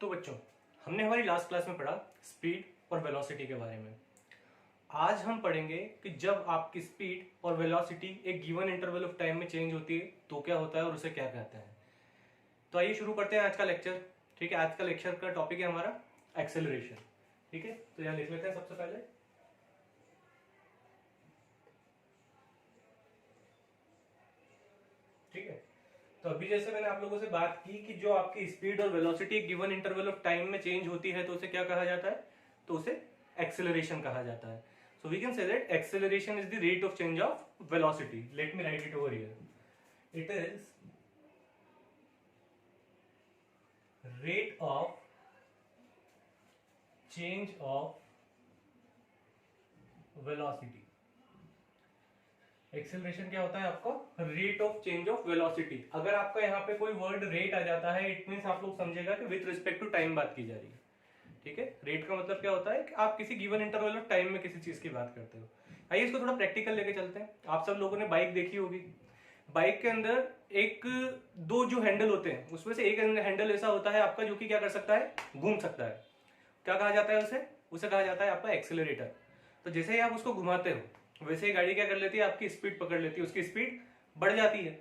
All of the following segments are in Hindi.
तो बच्चों, हमने हमारी लास्ट क्लास में पढ़ा स्पीड और वेलोसिटी के बारे में। आज हम पढ़ेंगे कि जब आपकी स्पीड और वेलोसिटी एक गिवन इंटरवल ऑफ टाइम में चेंज होती है तो क्या होता है और उसे क्या कहते हैं। तो आइए शुरू करते हैं आज का लेक्चर। ठीक है, आज का लेक्चर का टॉपिक है हमारा एक्सेलरेशन। ठीक है, तो यहाँ लिख लेते हैं सबसे पहले। ठीक है, तो अभी जैसे मैंने आप लोगों से बात की कि जो आपकी स्पीड और वेलोसिटी एक गिवन इंटरवल ऑफ टाइम में चेंज होती है तो उसे क्या कहा जाता है, तो उसे एक्सेलरेशन कहा जाता है। So we can say that acceleration is the rate of change of velocity. Let me write it over here. It is rate of change of velocity. Acceleration क्या होता है आपका, rate of change of velocity. अगर आपका यहाँ पे कोई वर्ड रेट आ जाता है, इट मींस आप लोग समझेगा कि विथ रिस्पेक्ट टू टाइम बात की जा रही है। ठीक है, रेट का मतलब क्या होता है कि आप किसी गिवन इंटरवल ऑफ टाइम में किसी चीज की बात करते हो। आइए इसको थोड़ा प्रैक्टिकल लेके चलते हैं। आप सब लोगों ने बाइक देखी होगी। बाइक के अंदर एक दो जो हैंडल होते हैं उसमें से एक हैंडल ऐसा होता है आपका जो कि क्या कर सकता है, घूम सकता है। क्या कहा जाता है उसे, उसे कहा जाता है आपका एक्सेलरेटर। तो जैसे ही आप उसको घुमाते हो वैसे ही गाड़ी क्या कर लेती है, आपकी स्पीड पकड़ लेती है, उसकी स्पीड बढ़ जाती है।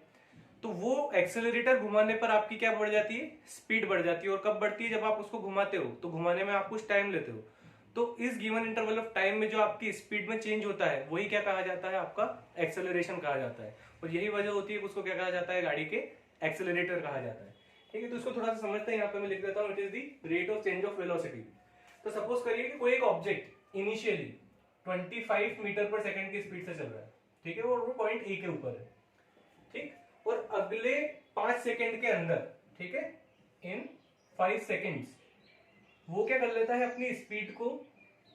तो वो एक्सेलरेटर घुमाने पर आपकी क्या बढ़ जाती है, स्पीड बढ़ जाती है। और कब बढ़ती है, जब आप उसको घुमाते हो। तो घुमाने में आप कुछ टाइम लेते हो। तो इस गिवन इंटरवल ऑफ टाइम में जो आपकी स्पीड में चेंज होता है वही क्या कहा जाता है, आपका एक्सेलरेशन कहा जाता है। और यही वजह होती है उसको क्या कहा जाता है, गाड़ी के एक्सेलरेटर कहा जाता है। ठीक है, तो इसको थोड़ा सा समझते हैं। यहाँ पे मैं लिख देता हूँ, it is the rate of change of velocity. तो सपोज करिए कि कोई एक object initially 25 metre per second की स्पीड से चल रहा है। ठीक है, और वो पॉइंट ए के ऊपर है। ठीक, और अगले 5 सेकंड के अंदर, ठीक है, इन 5 सेकंड्स वो क्या कर लेता है, अपनी स्पीड को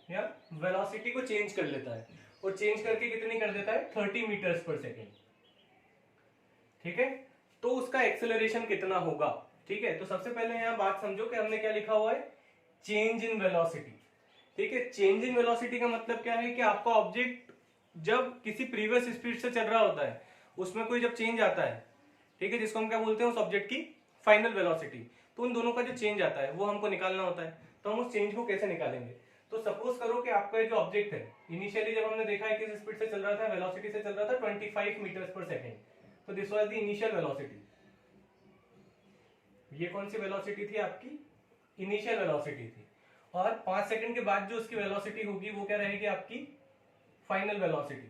या वेलोसिटी को चेंज कर लेता है। और चेंज करके कितनी कर देता है, 30 मीटर्स पर सेकंड। ठीक है, तो उसका एक्सेलरेशन कितना होगा। ठीक है, तो सबसे पहले यहां बात समझो कि हमने क्या लिखा हुआ है, चेंज इन वेलोसिटी। ठीक है, चेंज इन वेलोसिटी का मतलब क्या है कि आपका ऑब्जेक्ट जब किसी प्रीवियस स्पीड से चल रहा होता है उसमें कोई जब चेंज आता है, ठीक है, जिसको हम क्या बोलते हैं, उस ऑब्जेक्ट की फाइनल वेलोसिटी। तो उन दोनों का जो चेंज आता है वो हमको निकालना होता है। तो हम उस चेंज को कैसे निकालेंगे। तो सपोज करो कि आपका जो ऑब्जेक्ट है इनिशियली जब हमने देखा है किस स्पीड से चल रहा था, वेलोसिटी से चल रहा था 25 मीटर्स पर सेकेंड। तो this was the initial velocity. ये कौन सी वेलोसिटी थी, आपकी इनिशियल वेलोसिटी थी। और 5 सेकंड के बाद जो उसकी वेलोसिटी होगी वो क्या रहेगी, आपकी फाइनल वेलोसिटी।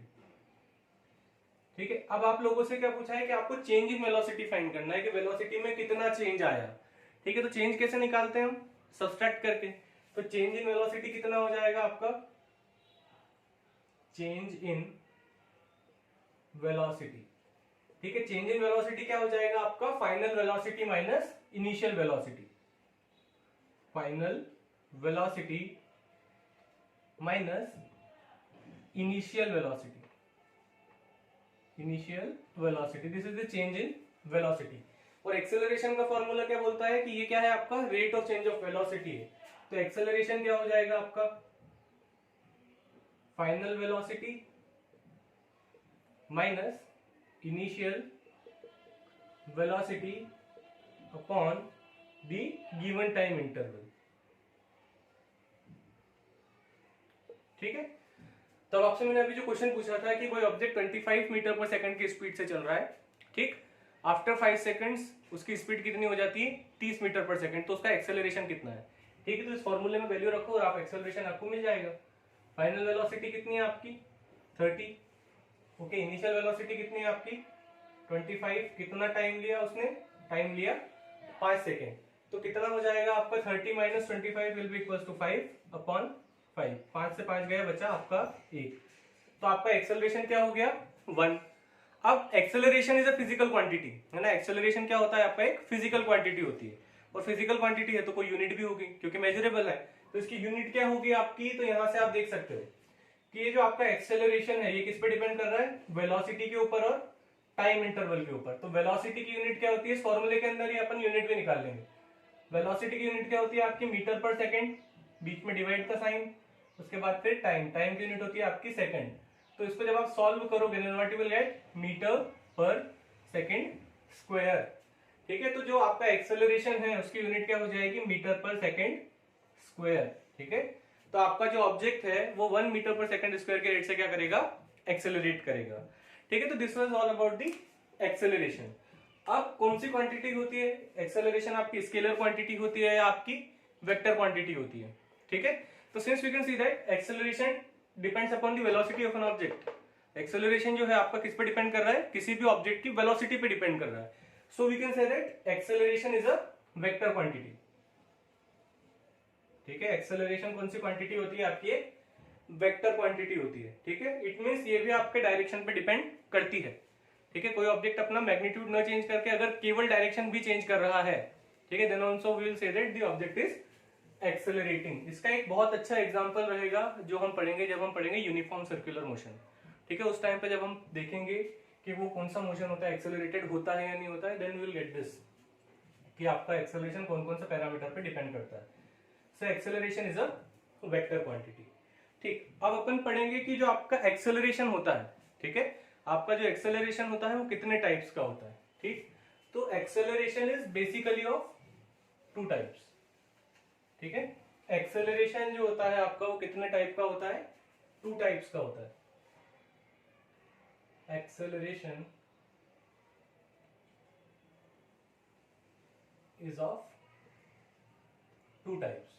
ठीक है, अब आप लोगों से क्या पूछा है कि आपको चेंज इन वेलोसिटी फाइंड करना है कि वेलोसिटी में कितना चेंज आया। ठीक है, तो चेंज कैसे निकालते हैं हम, सब्सट्रैक्ट करके। तो चेंज इन वेलोसिटी कितना हो जाएगा आपका, चेंज इन वेलोसिटी। ठीक है, चेंज इन वेलोसिटी क्या हो जाएगा आपका, final velocity minus initial velocity. Final velocity minus initial velocity. Initial velocity, this is the change in velocity. और एक्सेलरेशन का फॉर्मूला क्या बोलता है कि ये क्या है आपका, rate of change of velocity है। तो एक्सेलरेशन क्या हो जाएगा आपका, final velocity minus initial velocity upon the given time interval. ठीक है, तब आपसे मैंने अभी जो क्वेश्चन पूछा था कि कोई ऑब्जेक्ट 25 मीटर पर सेकंड की स्पीड से चल रहा है। ठीक, आफ्टर 5 सेकंड्स उसकी स्पीड कितनी हो जाती है, 30 मीटर पर सेकंड। तो उसका एक्सेलरेशन कितना है। ठीक है, तो इस फॉर्मूले में वैल्यू रखो और आप एक्सेलरेशन आपको मिल जाएगा। फाइनल वेलोसिटी कितनी है आपकी, 30। ओके, इनिशियल वेलोसिटी कितनी है आपकी, 25। कितना टाइम लिया उसने, टाइम लिया 5 सेकेंड। तो कितना हो जाएगा आपका, 30 minus 25 will be equals to 5 upon 5। 5 से 5 गया, बचा आपका 1। तो आपका एक्सेलरेशन क्या हो गया, 1। अब acceleration is a physical quantity है ना। एक्सेलरेशन क्या होता है आपका, एक फिजिकल क्वांटिटी होती है। और फिजिकल क्वांटिटी है तो कोई यूनिट भी होगी क्योंकि मेजरेबल है। तो इसकी यूनिट क्या होगी आपकी, तो यहां से आप देख सकते हो कि ये जो आपका एक्सेलरेशन है ये किस पे डिपेंड कर रहा है, वेलोसिटी के ऊपर और टाइम इंटरवल के ऊपर। तो वेलोसिटी की यूनिट क्या होती है, इस फॉर्मूले के अंदर ही अपन यूनिट भी निकाल लेंगे। वेलोसिटी की यूनिट क्या होती है आपकी, मीटर पर सेकंड, बीच में डिवाइड का साइन, उसके बाद फिर टाइम, टाइम की यूनिट होती है आपकी सेकंड। तो इसको जब आप सॉल्व करोगे then what you will get, metre per second square. ठीक है, तो जो आपका एक्सेलरेशन है उसकी यूनिट क्या हो जाएगी, मीटर पर सेकेंड स्क्वायर। ठीक है, तो आपका जो ऑब्जेक्ट है वो 1 मीटर पर सेकेंड स्क्वायर के रेट से क्या करेगा, एक्सेलरेट करेगा। ठीक है, तो this was all about the acceleration. अब कौन सी क्वांटिटी होती है एक्सेलरेशन, आपकी स्केलर क्वांटिटी होती है या आपकी वेक्टर क्वांटिटी होती है। ठीक है, तो since we can see that acceleration depends upon the velocity of an object. Acceleration जो है आपका किस पे डिपेंड कर रहा है, किसी भी ऑब्जेक्ट की वेलोसिटी पे डिपेंड कर रहा है। So we can say that acceleration is a vector quantity. ठीक है, एक्सेलरेशन कौन सी क्वांटिटी होती है आपकी, एक वेक्टर क्वांटिटी होती है। ठीक है, इट मींस ये भी आपके डायरेक्शन पे डिपेंड करती है। ठीक है, कोई ऑब्जेक्ट अपना मैग्नीट्यूड न चेंज करके अगर केवल डायरेक्शन भी चेंज कर रहा है, ठीक है, then also we will say that the object is accelerating. इसका एक बहुत अच्छा एग्जांपल रहेगा जो हम पढ़ेंगे जब हम पढ़ेंगे यूनिफॉर्म सर्कुलर मोशन। ठीक है, उस टाइम पे जब हम देखेंगे कि वो कौन सा मोशन होता है, एक्सेलरेटेड होता है या नहीं होता है, then we will get this कि आपका एक्सेलरेशन कौन कौन सा पैरामीटर पे डिपेंड करता है। So acceleration is a vector quantity. ठीक, अब अपन पढ़ेंगे कि जो आपका एक्सेलरेशन होता है, ठीक है, आपका जो एक्सेलरेशन होता है वो कितने टाइप्स का होता है। ठीक, तो acceleration is basically of 2 types. ठीक है, एक्सेलरेशन जो होता है आपका वो कितने टाइप का होता है, 2 टाइप्स का होता है। Acceleration is of 2 types.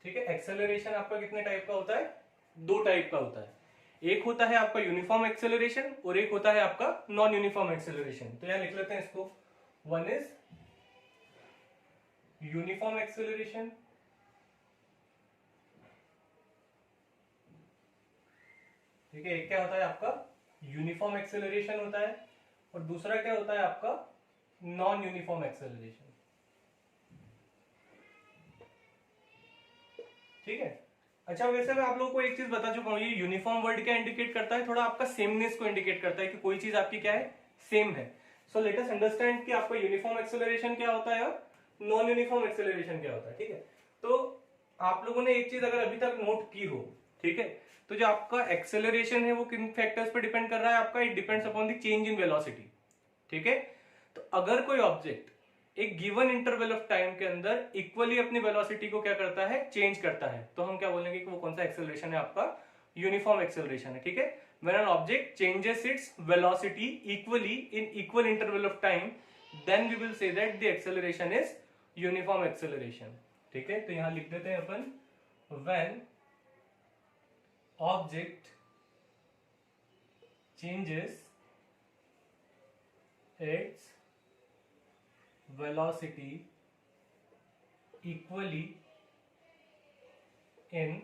ठीक है, एक्सेलरेशन आपका कितने टाइप का होता है, 2 टाइप का होता है। एक होता है आपका यूनिफॉर्म एक्सेलरेशन और एक होता है आपका नॉन यूनिफॉर्म एक्सेलरेशन। तो यहां लिख लेते हैं इसको, वन इज यूनिफॉर्म एक्सेलरेशन ठीक है, एक क्या होता है आपका यूनिफॉर्म एक्सेलरेशन होता है और दूसरा क्या होता है आपका नॉन यूनिफॉर्म एक्सेलरेशन। ठीक है, अच्छा वैसे मैं आप लोगों को एक चीज बता चुका हूं, ये यूनिफॉर्म वर्ड क्या इंडिकेट करता है, थोड़ा आपका सेमनेस को इंडिकेट करता है कि कोई चीज आपकी क्या है, सेम है। सो लेट अस अंडरस्टैंड कि आपका यूनिफॉर्म एक्सेलरेशन क्या होता है और नॉन यूनिफॉर्म एक्सेलरेशन क्या होता है। ठीक है, तो आप लोगों ने एक चीज अगर अभी तक नोट की हो, ठीक है, तो जो आपका एक्सेलरेशन है वो किन फैक्टर्स पे डिपेंड कर रहा है आपका, it depends upon the change in velocity. ठीक है, तो अगर कोई ऑब्जेक्ट एक गिवन इंटरवल ऑफ टाइम के अंदर इक्वली अपनी वेलोसिटी को क्या करता है, चेंज करता है, तो हम क्या बोलेंगे कि वो कौन सा एक्सेलरेशन है आपका, यूनिफॉर्म एक्सेलरेशन है। ठीक है, when an object changes its velocity equally in equal interval of time, then we will say that the acceleration is uniform acceleration. ठीक है, तो यहां लिख देते हैं अपन, when object changes its velocity equally in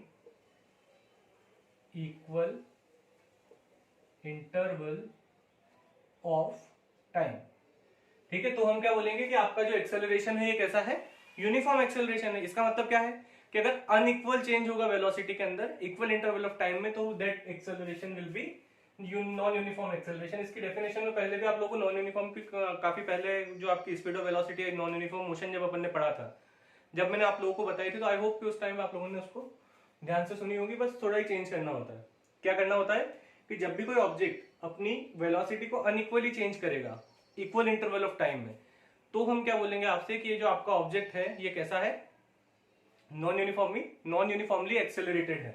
equal interval of time। ठीक है, तो हम क्या बोलेंगे कि आपका जो एक्सेलरेशन है ये कैसा है, यूनिफॉर्म एक्सेलरेशन है। इसका मतलब क्या है कि अगर अनइक्वल चेंज होगा वेलोसिटी के अंदर इक्वल इंटरवल ऑफ टाइम में, तो that acceleration will be non uniform acceleration. इसकी डेफिनेशन में पहले भी आप लोगों को नॉन यूनिफॉर्म की काफी पहले जो आपकी स्पीड ऑफ वेलोसिटी है नॉन यूनिफॉर्म मोशन जब अपन ने पढ़ा था, जब मैंने आप लोगों को बताई थी, तो आई होप कि उस टाइम आप लोगों ने उसको ध्यान से सुनी होगी। बस थोड़ा ही चेंज करना होता है। क्या करना होता है कि जब भी कोई ऑब्जेक्ट अपनी वेलोसिटी को अनइक्वली चेंज करेगा इक्वल इंटरवल ऑफ टाइम में, तो हम क्या बोलेंगे आपसे कि ये जो आपका ऑब्जेक्ट है ये कैसा है, नॉन यूनिफॉर्मली एक्सेलरेटेड है।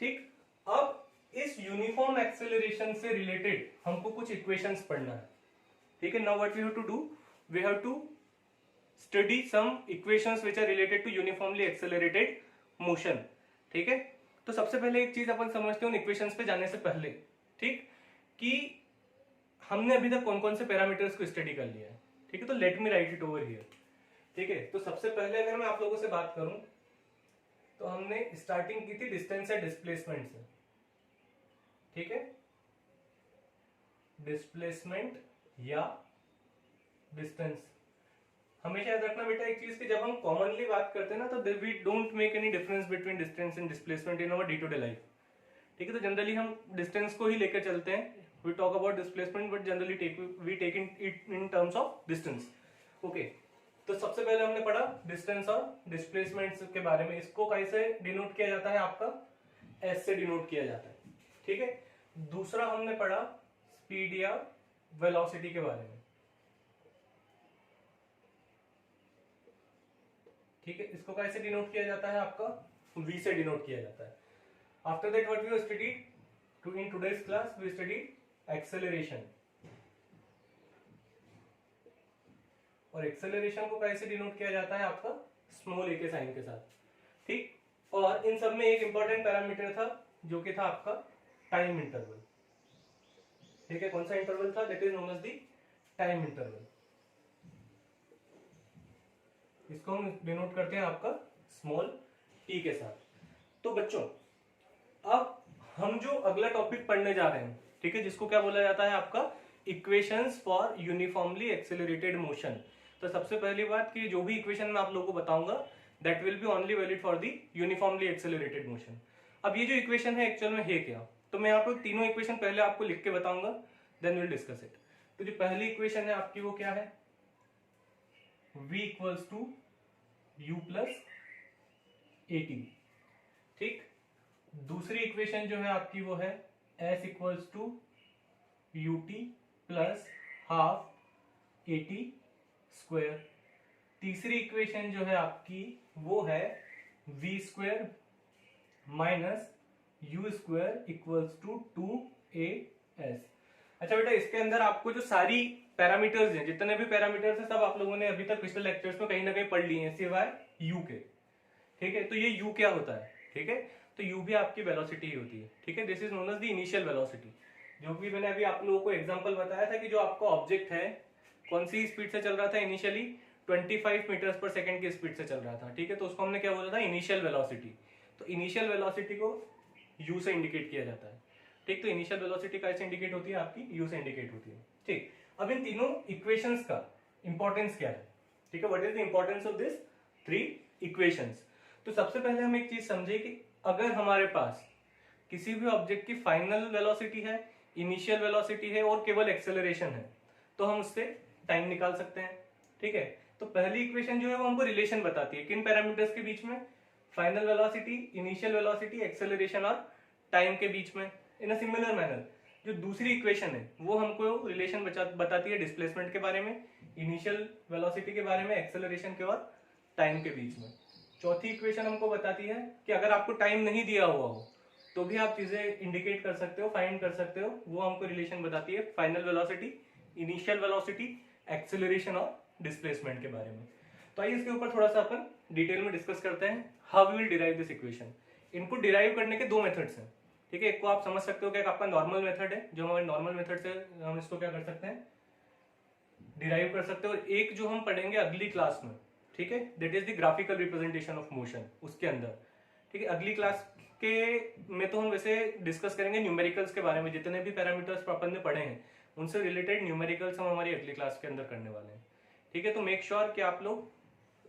ठीक, अब इस यूनिफॉर्म एक्सेलरेशन से रिलेटेड हमको कुछ इक्वेशंस पढ़ना है। ठीक है, now what we have to do, we have to study some equations which are related to uniformly accelerated motion. ठीक है, तो सबसे पहले एक चीज अपन समझते हैं उन इक्वेशंस पे जाने से पहले, ठीक, कि हमने अभी तक कौन कौन से पैरामीटर्स को स्टडी कर लिया है। ठीक है, तो late me write it over here. ठीक है, तो सबसे पहले अगर मैं आप लोगों से बात करूं तो हमने स्टार्टिंग की थी डिस्टेंस या डिस्प्लेसमेंट से। ठीक है, डिस्प्लेसमेंट या डिस्टेंस। हमेशा याद रखना बेटा एक चीज कि जब हम कॉमनली बात करते हैं ना, तो we don't make any difference between distance and displacement in our day to day life. ठीक है, तो जनरली हम डिस्टेंस को ही लेकर चलते हैं, we talk about displacement but generally we take it in terms of distance. Okay, तो सबसे पहले हमने पढ़ा डिस्टेंस और डिस्प्लेसमेंट के बारे में। इसको कैसे डिनोट किया जाता है, आपका एस से डिनोट किया जाता है। ठीक है, दूसरा हमने पढ़ा स्पीड या वेलोसिटी के बारे में, ठीक है। इसको कैसे डिनोट किया जाता है, आपका v से डिनोट किया जाता है। After that what we have studied to in today's class, we studied acceleration, और एक्सेलरेशन को कैसे डिनोट किया जाता है, आपका स्मॉल ए के साइन के साथ, ठीक। और इन सब में एक इंपॉर्टेंट पैरामीटर था जो कि था आपका टाइम इंटरवल, ठीक है। कौन सा इंटरवल था, that is known as the time interval. इसको हम डिनोट करते हैं आपका स्मॉल टी के साथ। तो बच्चों अब हम जो अगला टॉपिक पढ़ने जा रहे हैं, ठीक है, जिसको क्या बोला जाता है, आपका equations for uniformly accelerated motion. तो सबसे पहली बात कि जो भी इक्वेशन मैं आप लोगों को बताऊंगा that will be only valid for the uniformly accelerated motion. अब ये जो इक्वेशन है एक्चुअल में है क्या, तो मैं यहाँ पे तीनों इक्वेशन पहले आपको लिख के बताऊंगा, देन विल डिस्कस इट। तो जो पहली इक्वेशन है आपकी वो क्या है, v equals to u plus AT, ठीक। दूसरी इक्वेशन जो है आपकी वो है s equals to ut plus half AT square. तीसरी इक्वेशन जो है आपकी वो है v square minus u square equals to 2as। अच्छा बेटा, इसके अंदर आपको जो सारी पैरामीटर्स हैं, जितने भी पैरामीटर्स हैं, सब आप लोगों ने अभी तक पिछले लेक्चर्स में कहीं ना कहीं पढ़ लिए हैं सिवाय u के, ठीक है। तो ये u क्या होता है, ठीक है, तो u भी आपकी वेलोसिटी ही होती है, ठीक है। This is known as the initial velocity, जो भी मैंने अभी आप लोगों को एग्जांपल बताया था कि जो आपका ऑब्जेक्ट है कौन सी स्पीड से चल रहा था, इनिशियली 25 मीटर्स पर सेकंड की स्पीड से चल रहा था, ठीक है। तो उसको हमने क्या बोला था, इनिशियल वेलोसिटी। तो इनिशियल वेलोसिटी को u से इंडिकेट किया जाता है, ठीक। तो इनिशियल वेलोसिटी कैसे इंडिकेट होती है, आपकी u से इंडिकेट होती है, ठीक। अब इन तीनों इक्वेशंस का इंपॉर्टेंस क्या है, ठीक है, what is the importance of this three equations. तो सबसे पहले हम एक चीज समझे कि अगर हमारे पास किसी भी ऑब्जेक्ट की फाइनल वेलोसिटी है, इनिशियल वेलोसिटी है और केवल एक्सेलरेशन है, तो हम उससे टाइम निकाल सकते हैं, ठीक है। तो पहली इक्वेशन जो है वो हमको रिलेशन बताती है किन पैरामीटर्स के बीच में, final velocity, initial velocity, acceleration और टाइम के बीच में। इन अ सिमिलर मैनर जो दूसरी इक्वेशन है वो हमको रिलेशन बताती है डिस्प्लेसमेंट के बारे में, इनिशियल वेलोसिटी के बारे में, एक्सेलरेशन के और टाइम के बीच में। चौथी इक्वेशन हमको बताती है कि अगर आपको टाइम नहीं दिया हुआ हो तो भी आप चीजें इंडिकेट कर सकते हो, फाइंड कर सकते हो, वो हमको रिलेशन बताती है final velocity, initial velocity, acceleration और डिस्प्लेसमेंट के बारे में। तो आइए इसके ऊपर थोड़ा सा अपन डिटेल में डिस्कस करते हैं, how we will derive this equation. इनको डिराइव करने के दो मेथड्स हैं, ठीक है। एक को आप समझ सकते हो कि आपका नॉर्मल मेथड है, जो हमारे नॉर्मल मेथड से हम इसको क्या कर सकते हैं, डिराइव कर सकते हो। और एक जो हम पढ़ेंगे अगली क्लास में, ठीक है, that is the graphical representation of motion, उसके अंदर, ठीक है। अगली क्लास के में तो हम वैसे डिस्कस करेंगे न्यूमेरिकल्स के बारे में, जितने भी पैरामीटर्स अपन ने पढ़े हैं उनसे रिलेटेड न्यूमेरिकल्स हम हमारी अगली क्लास के अंदर करने वाले हैं, ठीक है। तो मेक श्योर कि आप लोग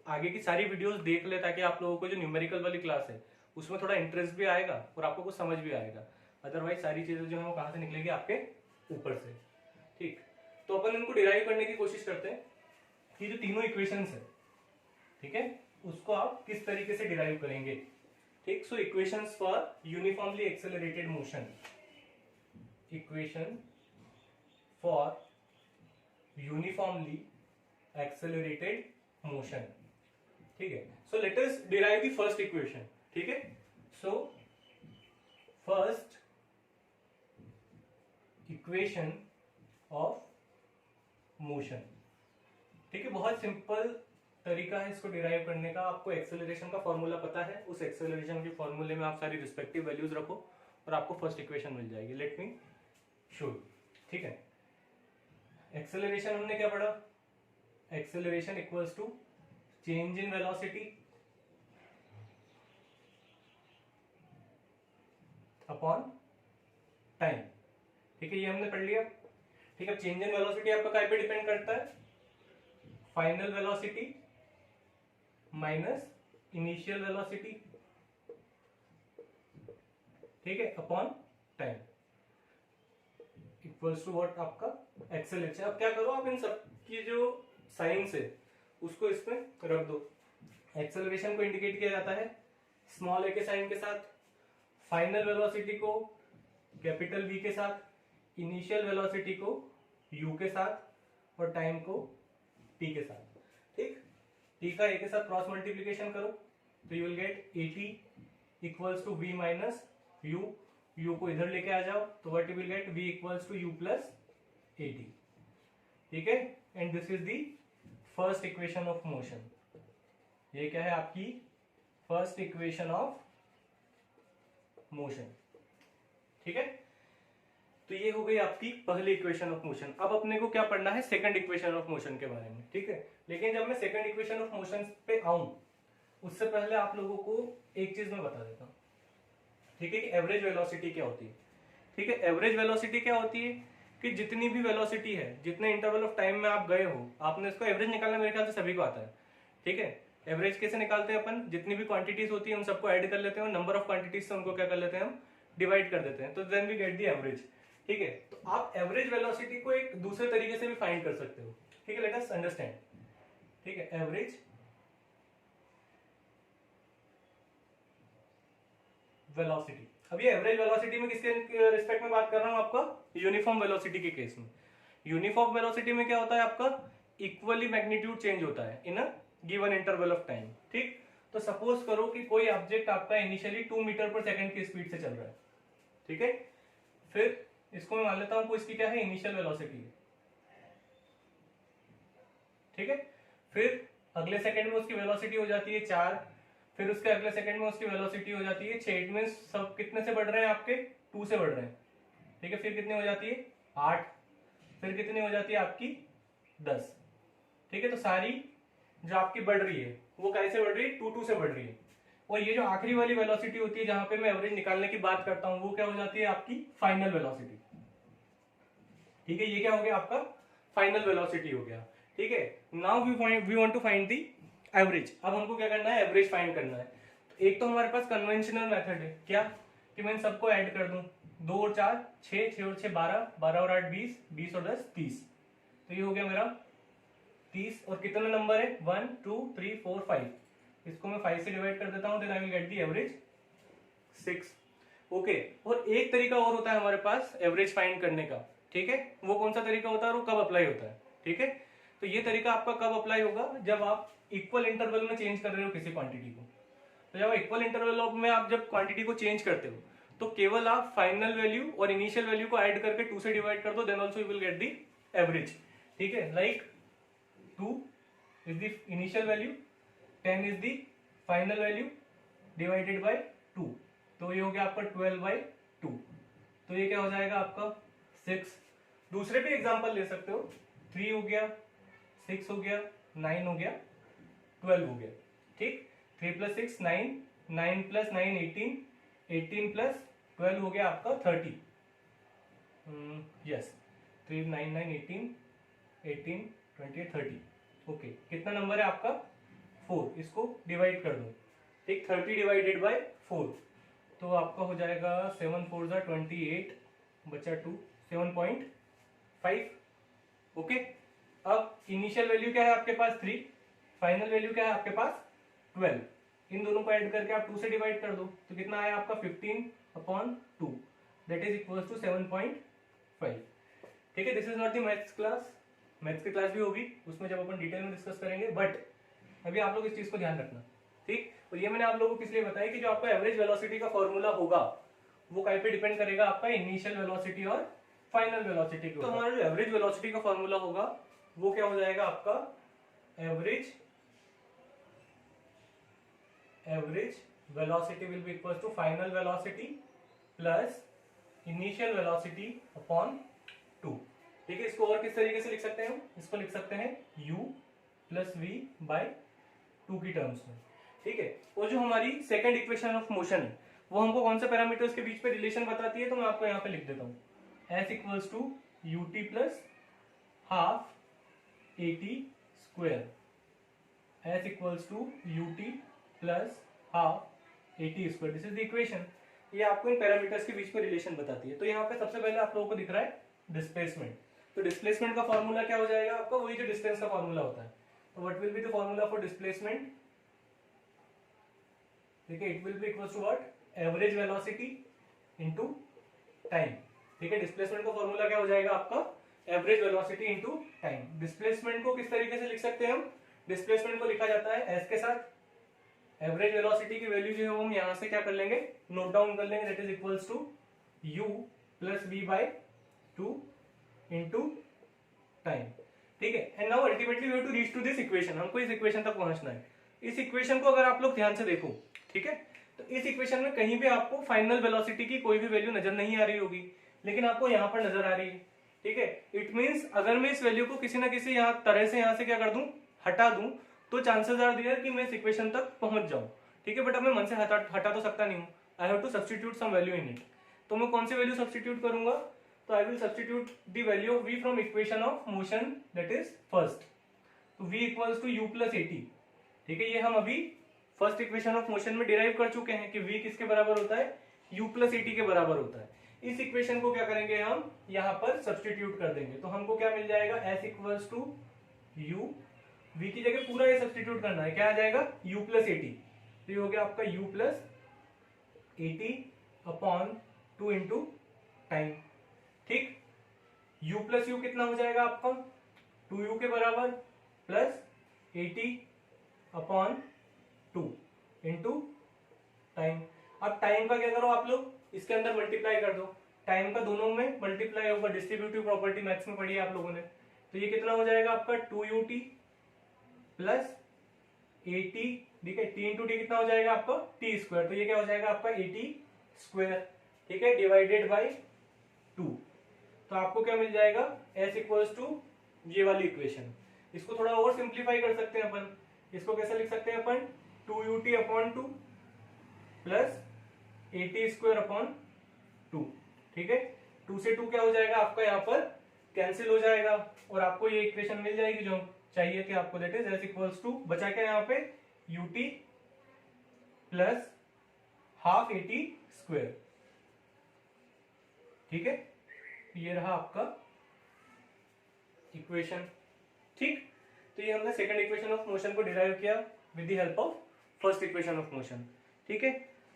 आगे की सारी वीडियोस देख ले, ताकि आप लोगों को जो न्यूमेरिकल वाली क्लास है उसमें थोड़ा इंटरेस्ट भी आएगा और आपको कुछ समझ भी आएगा। अदरवाइज सारी चीजें जो है वो कहाँ से निकलेगी, आपके ऊपर से, ठीक। तो अपन इनको डिराइव करने की कोशिश करते हैं कि जो तीनों इक्वेशंस है, ठीक है, उसको आप किस तरीके से डिराइव करेंगे, ठीक। So equations for uniformly accelerated motion, equation for uniformly accelerated motion, ठीक है। So let us derive the first equation, ठीक है। So first equation of motion, ठीक है। बहुत सिंपल तरीका है इसको डिराइव करने का। आपको एक्सेलरेशन का फॉर्मूला पता है, उस एक्सेलरेशन के फॉर्मूले में आप सारी रिस्पेक्टिव वैल्यूज रखो और आपको फर्स्ट इक्वेशन मिल जाएगी। लेट मी शो, ठीक है। एक्सेलरेशन हमने क्या पढ़ा, acceleration equals to change in velocity upon time, ठीक है, ये हमने पढ़ लिया, ठीक है। चेंज इन वेलोसिटी आपका काय पे डिपेंड करता है, final velocity minus initial velocity, ठीक है, upon time equals to what, आपका एक्सेलरेशन। अब क्या करो, आप इन सब की जो साइंस है उसको इसमें रख दो। एक्सेलरेशन को इंडिकेट किया जाता है स्मॉल ए के साइन के साथ, फाइनल वेलोसिटी को कैपिटल वी के साथ, इनिशियल वेलोसिटी को u के साथ और टाइम को t के साथ। ठीक, t का a के साथ क्रॉस मल्टीप्लीकेशन करो तो you will get at equals to v minus u, u को इधर लेके आ जाओ तो what you will get v equals to u plus at। ठीक है, and this is the first equation of motion. ये क्या है आपकी फर्स्ट इक्वेशन ऑफ मोशन। ठीक है, तो ये हो गई आपकी पहली इक्वेशन ऑफ मोशन। अब अपने को क्या पढ़ना है, सेकंड इक्वेशन ऑफ मोशन के बारे में। ठीक है, लेकिन जब मैं सेकंड इक्वेशन ऑफ मोशन पे आऊं उससे पहले आप लोगों को एक चीज मैं बता देता हूं। ठीक है, कि एवरेज वेलोसिटी क्या होती है। ठीक है, एवरेज वेलोसिटी क्या होती है कि जितनी भी वेलोसिटी है, जितने इंटरवल ऑफ टाइम में आप गए हो, आपने इसको एवरेज निकालना मेरे ख्याल से सभी को आता है। ठीक है, एवरेज कैसे निकालते हैं अपन, जितनी भी क्वांटिटीज होती है उन सबको ऐड कर लेते हैं, नंबर ऑफ क्वांटिटीज से उनको क्या कर लेते हैं हम डिवाइड कर देते हैं, तो then we get the average. ठीक है, तो आप एवरेज वेलोसिटी को एक दूसरे तरीके से भी फाइंड कर सकते हो। ठीक है, लेट अस अंडरस्टैंड। ठीक है, एवरेज वेलोसिटी। अब ये एवरेज वेलोसिटी में किसके रिस्पेक्ट में बात कर रहा हूं, आपका यूनिफॉर्म वेलोसिटी के केस में। यूनिफॉर्म वेलोसिटी में क्या होता है, आपका इक्वली मैग्नीट्यूड चेंज होता है in a given interval of time. ठीक, तो सपोज करो कि कोई ऑब्जेक्ट आपका इनिशियली 2 मीटर पर सेकंड की स्पीड से चल रहा है। ठीक है, फिर इसको मैं मान लेता हूं इसकी क्या है, इनिशियल वेलोसिटी है। ठीक है, फिर अगले सेकंड में उसकी वेलोसिटी हो जाती है 4, फिर उसके अगले सेकंड में उसकी वेलोसिटी हो जाती है 6। इट मींस सब कितने से बढ़ रहे हैं आपके, 2 से बढ़ रहे हैं। ठीक है, फिर कितनी हो जाती है 8, फिर कितनी हो जाती है आपकी 10। ठीक है, तो सारी जो आपकी बढ़ रही है वो कैसे बढ़ रही है, 2 से बढ़ रही है। और ये जो आखिरी वाली वेलोसिटी होती है जहां पे मैं एवरेज निकालने की बात करता हूं, वो क्या हो जाती है आपकी फाइनल वेलोसिटी। ठीक है, ये क्या हो गया आपका फाइनल वेलोसिटी हो गया। ठीक है, now we want to find the average. अब हमको क्या करना है, एवरेज फाइंड करना है। तो एक तो हमारे पास कन्वेंशनल मेथड है, क्या कि मैं सबको ऐड कर दूं, 2 और 4 6, 6 और 6 12, 12 और 8 20, 20 और 10 30। तो ये हो गया मेरा 30। और कितने नंबर है, 1 2 3 4 5। इसको मैं 5 से डिवाइड कर देता हूं, then I will get the average 6। Okay, और एक तरीका और होता है हमारे पास एवरेज फाइंड करने का। ठीक है, वो कौन सा तरीका होता है और वो कब अप्लाई होता है। ठीक है, तो ये तरीका आपका कब अप्लाई होगा, जब आप इक्वल इंटरवल में चेंज कर रहे हो किसी क्वांटिटी को। तो जब इक्वल इंटरवल में आप जब क्वांटिटी को चेंज करते हो तो केवल आप फाइनल वैल्यू और इनिशियल वैल्यू को ऐड करके 2 से डिवाइड कर दो, then also you will get the average. ठीक है, like 2 is the initial value, 10 is the final value divided by 2, तो ये हो गया आपका 12/2। तो ये क्या हो जाएगा आपका 6। दूसरे भी एग्जांपल ले सकते हो, 3 हो गया, 6 हो गया, 9 हो गया, 12 हो गया। ठीक, 3 + 6 9, 9 + 9 18, 18 + 12 हो गया आपका 30। यस, 3 9 9 18 18 20 30। ओके, कितना नंबर है आपका 4। इसको डिवाइड कर दो। ठीक, 30 डिवाइडेड बाय 4 तो आपका हो जाएगा 7 4 = 28, बचा 2, 7.5। ओके, अब इनिशियल वैल्यू क्या है आपके पास 3, फाइनल वैल्यू क्या है आपके पास 12। इन दोनों को ऐड करके आप 2 से डिवाइड कर दो, तो कितना आया आपका 15/2, दैट इज इक्वल टू 7.5। ठीक है, this is not the maths class. Maths की क्लास भी होगी, उसमें जब अपन डिटेल में डिस्कस करेंगे, बट अभी आप लोग इस चीज को ध्यान रखना। ठीक, और ये मैंने आप लोगों को इसलिए बताया कि जो आपका एवरेज वेलोसिटी का फॉर्मूला होगा वो कहीं पे डिपेंड करेगा, आपका इनिशियल वेलोसिटी और फाइनल वेलोसिटी के ऊपर। तो हमारा जो एवरेज वेलोसिटी का फॉर्मूला होगा वो क्या हो जाएगा आपका, average velocity will be equal to final velocity plus initial velocity upon 2। ठीक है, इसको और किस तरीके से लिख सकते हैं हम, इसको लिख सकते हैं u + v/2 की टर्म्स में। ठीक है, और जो हमारी सेकंड इक्वेशन ऑफ मोशन है वो हमको कौन से पैरामीटर्स के बीच पे रिलेशन बताती है, तो मैं आपको यहाँ पे लिख देता हूँ, s = ut + ½ at², s = ut + ½ at²। This is the equation. ये आपको इन पैरामीटर्स के बीच में रिलेशन बताती है। तो यहाँ पे सबसे पहले आप लोगों को दिख रहा है डिस्प्लेसमेंट। तो डिस्प्लेसमेंट का फॉर्मूला क्या हो जाएगा आपका, वही जो डिस्टेंस का फॉर्मूला होता है। तो what will be the formula for displacement. ठीक है, it will be equal to what, average velocity into time. ठीक है, डिस्प्लेसमेंट का फॉर्मूला क्या हो जाएगा आपका, average velocity into time. Displacement को किस तरीके से लिख सकते हैं हम, डिस्प्लेसमेंट को लिखा जाता है एस के साथ, एवरेज वेलोसिटी की वैल्यू जो है वो हम यहां से क्या कर लेंगे, नोट डाउन कर लेंगे, that is equals to u plus v by 2 into time. ठीक है, and now ultimately we have to reach to this equation, हमको इस इक्वेशन तक पहुंचना है। इस इक्वेशन को अगर आप लोग ध्यान से देखो, ठीक है, तो इस इक्वेशन में कहीं भी आपको फाइनल वेलोसिटी की कोई भी वैल्यू नजर नहीं आ रही होगी, लेकिन आपको यहां पर नजर आ रही है। ठीक है, इट मींस अगर मैं इस वैल्यू को किसी ना किसी यहाँ तरह से यहाँ से क्या कर दूं, हटा दूं, तो चांसेस आर देयर कि मैं इस इक्वेशन तक पहुंच जाऊं। ठीक है, बट अब मैं मन से हटा तो सकता नहीं हूं, I have to substitute some value in it. तो मैं कौन सी वैल्यू सब्स्टिट्यूट करूंगा, तो I will substitute the value of v from equation of motion, that is first, तो v equals to u plus AT. ठीक है, ये हम अभी फर्स्ट इक्वेशन ऑफ मोशन में डिराइव कर चुके हैं कि v किसके बराबर होता है, u प्लस एटी के बराबर होता है। इस इक्वेशन को क्या करेंगे हम, यहां पर सब्स्टिट्यूट कर देंगे, तो हमको क्या मिल जाएगा, s equals to u, v की जगह पूरा ये सब्स्टिट्यूट करना है, क्या आ जाएगा, u प्लस एटी, तो ये हो गया आपका u plus eighty upon 2 into time. ठीक, u प्लस यू कितना हो जाएगा आपका, 2u के बराबर प्लस 80 अपॉन 2 इंटू टाइम। अब टाइम का क्या करो आप लोग, इसके अंदर मल्टीप्लाई कर दो, टाइम का दोनों में मल्टीप्लाई होगा, डिस्ट्रीब्यूटिव प्रॉपर्टी मैथ्स में पढ़ी है आप लोगों ने, तो ये कितना हो जाएगा आपका 2ut प्लस 80, ठीक है, t इंटू टी कितना हो जाएगा आपका t स्क्वायर, तो ये क्या हो जाएगा आपका 80 स्क्वायर, ठीक है, डिवाइडेड बाई 2। तो आपको क्या मिल जाएगा, s इक्वल्स टू ये वाली इक्वेशन। इसको थोड़ा और सिंप्लीफाई कर सकते हैं अपन, इसको कैसे लिख सकते हैं अपन, 2ut upon 2 plus 80 square upon 2। ठीक है, 2 से 2 क्या हो जाएगा आपका यहाँ पर कैंसिल हो जाएगा, और आपको ये इक्वेशन मिल जाएगी जो चाहिए कि आपको, that is s equals to, बचा क्या यहाँ पे ut प्लस हाफ 80 स्क्वायर। ठीक है, ये रहा आपका इक्वेशन। ठीक, तो ये हमने सेकंड इक्वेशन ऑफ मोशन को डिराइव किया with the help of first equation of motion. ठीक है,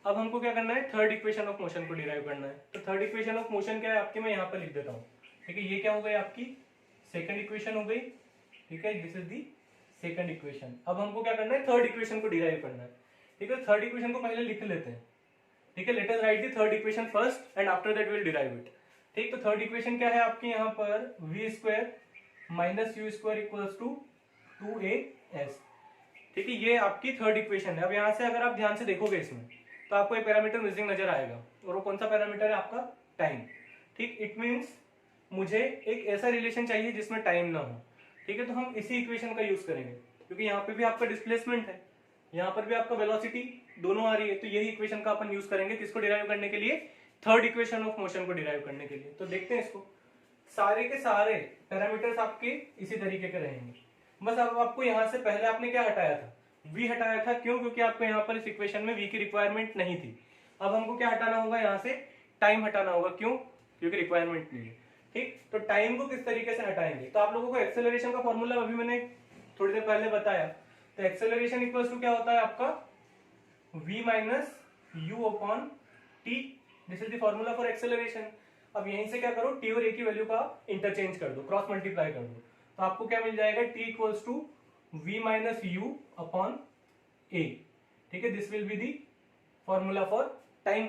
अब हमको क्या करना है, थर्ड इक्वेशन ऑफ मोशन को डिराइव करना है। तो थर्ड इक्वेशन ऑफ मोशन क्या है आपकी, मैं यहाँ पर लिख देता हूँ। ठीक है, ये क्या हो गई आपकी सेकंड इक्वेशन हो गई। ठीक है, this is the second equation. अब हमको क्या करना है, थर्ड इक्वेशन को डिराइव करना है। ठीक है, थर्ड इक्वेशन को पहले लिख लेते हैं। ठीक है, let us right the third equation first and after that will derive it. ठीक, तो थर्ड इक्वेशन क्या है आपकी यहाँ पर, v square minus u square equals to 2as। ठीक है, ये आपकी थर्ड इक्वेशन है। अब यहाँ से अगर आप ध्यान से देखोगे इसमें, तो आपको एक पैरामीटर मिसिंग नजर आएगा, और वो कौन सा पैरामीटर है आपका, टाइम। ठीक, इट मीन्स मुझे एक ऐसा रिलेशन चाहिए जिसमें टाइम ना हो। ठीक है, तो हम इसी इक्वेशन का यूज करेंगे, क्योंकि यहाँ पे भी आपका डिस्प्लेसमेंट है, यहाँ पर भी आपका वेलोसिटी, दोनों आ रही है, तो यही इक्वेशन का अपन यूज करेंगे किसको डिराइव करने के लिए, थर्ड इक्वेशन ऑफ मोशन को डिराइव करने के लिए। तो देखते हैं इसको, सारे के सारे पैरामीटर्स आपके इसी तरीके के रहेंगे। बस अब आपको यहाँ से पहले आपने क्या हटाया था, v हटाया था, क्यों, क्योंकि आपको यहाँ पर इस इक्वेशन में v की रिक्वायरमेंट नहीं थी। अब हमको क्या हटाना होगा, यहाँ से टाइम हटाना होगा, क्यों, क्योंकि रिक्वायरमेंट नहीं है। ठीक, तो टाइम को किस तरीके से हटाएंगे, तो आप लोगों को एक्सेलरेशन का फॉर्मूला अभी मैंने थोड़ी देर पहले बताया। तो एक्सेलरेशन इक्वल्स टू क्या होता है आपका, v minus u upon T, this is the formula for acceleration. अब यहीं से क्या करो, टी और ए की वैल्यू का इंटरचेंज कर दो, क्रॉस मल्टीप्लाई कर दो, तो आपको क्या मिल जाएगा, t equals to v minus u upon a. ठीक है, this will be the formula for time.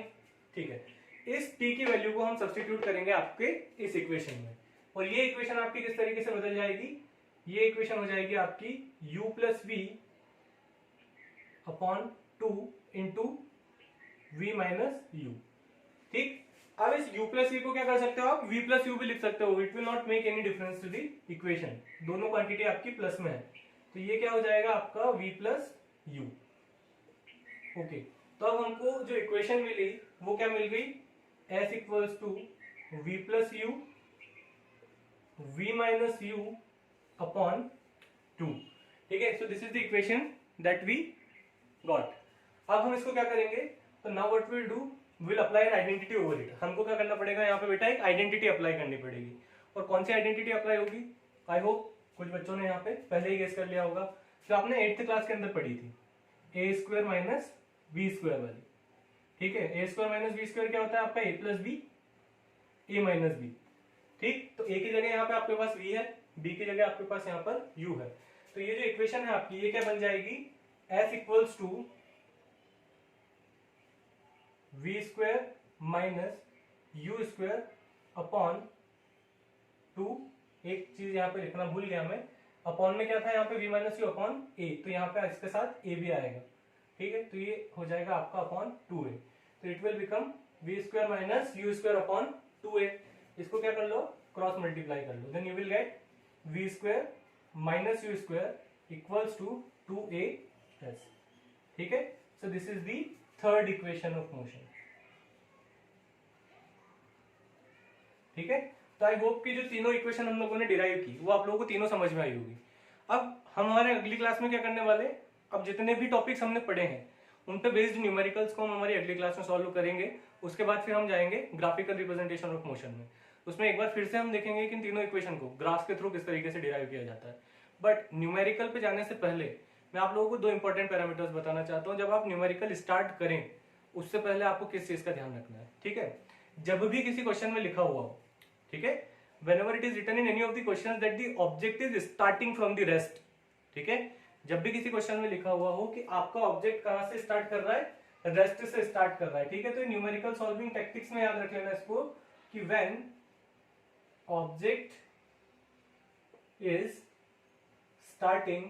ठीक है, इस t की वैल्यू को हम सब्स्टिट्यूट करेंगे आपके इस इक्वेशन में, और ये इक्वेशन आपकी किस तरीके से बदल जाएगी, ये इक्वेशन हो जाएगी आपकी u plus v upon 2 into v minus u. ठीक, अब इस u प्लस वी को क्या कर सकते हो आप, v प्लस यू भी लिख सकते हो, it will not make any difference to the equation, दोनों क्वांटिटी आपकी प्लस में है, तो ये क्या हो जाएगा आपका v प्लस यू। ओके, तो अब हमको जो इक्वेशन मिली वो क्या मिल गई, s equals to v plus u v minus u upon 2। ठीक है, so this is the equation that we got. अब हम इसको क्या करेंगे, तो now what will do, will apply an identity over it. हमको क्या करना पड़ेगा यहाँ पे बेटा, एक आइडेंटिटी अप्लाई करनी पड़ेगी, और कौन सी आइडेंटिटी अप्लाई होगी, आई होप कुछ बच्चों ने यहाँ पे पहले ही गेस कर लिया होगा, जो आपने 8th क्लास के अंदर पढ़ी थी, ए स्क्वायर माइनस बी स्क्वायर वाली। ठीक है, ए स्क्वायर माइनस बी स्क्वायर क्या होता है आपका, ए प्लस बी ए माइनस बी। ठीक, तो ए की जगह यहाँ पे आपके पास v है, b की जगह आपके पास यहाँ पर u है। तो ये जो इक्वेशन है आपकी, ये क्या बन जाएगी, s equals to v square minus u square upon 2, एक चीज यहाँ पे लिखना भूल गया मैं, अपॉन में क्या था यहाँ पे v माइनस यू अपॉन ए, तो यहाँ पे इसके साथ a भी आएगा, ठीक है, तो ये हो जाएगा आपका अपॉन 2a, तो it will become v square minus u square upon 2a। इसको क्या कर लो, क्रॉस मल्टीप्लाई कर लो, then you will get v square minus u square equals to 2as, ठीक है। So this is the third equation of motion, ठीक है। तो आई होप कि जो तीनों इक्वेशन हम लोगों ने डिराइव की वो आप लोगों को तीनों समझ में आई होगी। अब हमारे अगली क्लास में क्या करने वाले, अब जितने भी टॉपिक्स हमने पढ़े हैं उन पे बेस्ड न्यूमेरिकल्स को हम हमारी अगली क्लास में सॉल्व करेंगे। उसके बाद फिर हम जाएंगे ग्राफिकल रिप्रेजेंटेशन ऑफ मोशन में, उसमें एक बार फिर से हम देखेंगे कि इन तीनों इक्वेशन को ग्राफ के थ्रू किस तरीके से डिराइव किया जाता है। बट न्यूमेरिकल पे जाने से पहले मैं आप लोगों को दो इंपॉर्टेंट पैरामीटर्स बताना चाहता हूँ। जब आप न्यूमेरिकल स्टार्ट करें उससे पहले आपको किस चीज का ध्यान रखना है, ठीक है। जब भी किसी क्वेश्चन में लिखा हुआ हो, ठीक है, whenever it is written in any of the questions that the object is starting from the rest, ठीक है, जब भी किसी क्वेश्चन में लिखा हुआ हो कि आपका ऑब्जेक्ट कहां से स्टार्ट कर रहा है, रेस्ट से स्टार्ट कर रहा है, ठीक है। तो न्यूमेरिकल सॉल्विंग टेक्निक्स में याद रख लेना इसको कि when object is starting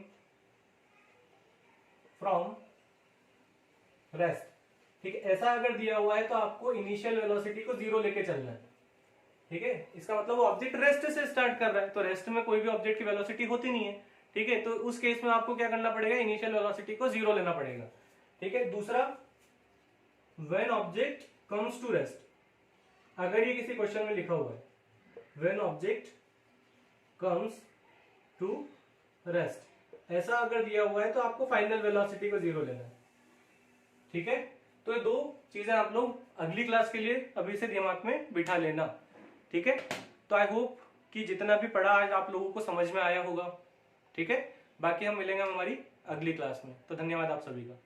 from rest, ठीक है, ऐसा अगर दिया हुआ है तो आपको इनिशियल वेलोसिटी को 0 लेके चलना है, ठीक है। इसका मतलब वो ऑब्जेक्ट रेस्ट से स्टार्ट कर रहा है, तो रेस्ट में कोई भी ऑब्जेक्ट की वेलोसिटी होती नहीं है, ठीक है। तो उस केस में आपको क्या करना पड़ेगा, इनिशियल वेलोसिटी को 0 लेना पड़ेगा, ठीक है। दूसरा, when object comes to rest, अगर ये किसी क्वेश्चन में लिखा हुआ है when object comes to rest, ऐसा अगर दिया हुआ है तो आपको फाइनल वेलोसिटी को 0 लेना है, ठीक है। तो ये दो चीजें आप लोग अगली क्लास के लिए अभी से दिमाग में बिठा लेना, ठीक है। तो आई होप कि जितना भी पढ़ा आज आप लोगों को समझ में आया होगा, ठीक है। बाकी हम मिलेंगे हमारी अगली क्लास में, तो धन्यवाद आप सभी का।